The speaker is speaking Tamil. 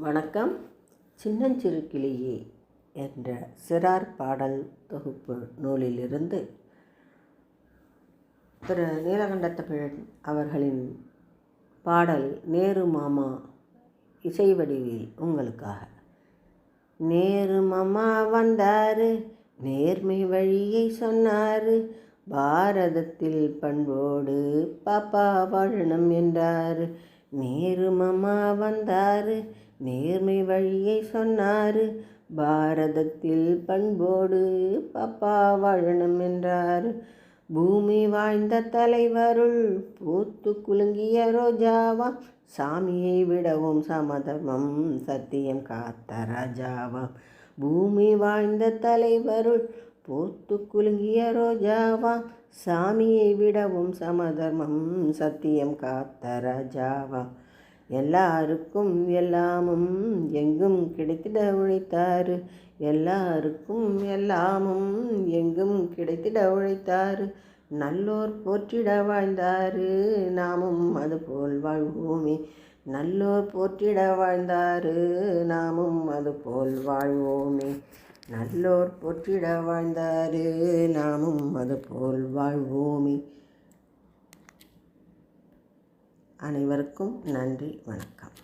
வணக்கம். சின்னஞ்சிறு கிளியே என்ற சிறார் பாடல் தொகுப்பு நூலிலிருந்து திரு நீலகண்ட தமிழன் அவர்களின் பாடல் நேரு மாமா இசை வடிவில் உங்களுக்காக. நேரு மாமா வந்தாரு, நேர்மை வழியை சொன்னாரு, பாரதத்தில் பண்போடு பாப்பா வாழணும் என்றாரு. நேரு மாமா வந்தாரு, நேர்மை வழியை சொன்னாரு, பாரதத்தில் பண்போடு பாப்பா வாழணும் என்றாரு. பூமி வாழ்ந்த தலைவருள் பூத்து குலுங்கிய ரோஜாவாம், சாமியை விடவும் சமதர்மம் சத்தியம் காத்த ராஜாவாம். பூமி வாழ்ந்த தலைவருள் பூத்து குலுங்கிய ரோஜாவாம், சாமியை விடவும் சமதர்மம் சத்தியம் காத்த ராஜாவாம். எல்லாருக்கும் எல்லாமும் எங்கும் கிடைத்திட உழைத்தாரு, எல்லாருக்கும் எல்லாமும் எங்கும் கிடைத்திட உழைத்தாரு. நல்லோர் போற்றிட வாழ்ந்தாரு, நாமும் அதுபோல் வாழ்வோமே. நல்லோர் போற்றிட வாழ்ந்தாரு, நாமும் அதுபோல் வாழ்வோமே. நல்லோர் போற்றிட வாழ்ந்தாரு, நாமும் அதுபோல் வாழ்வோமே. அனைவருக்கும் நன்றி, வணக்கம்.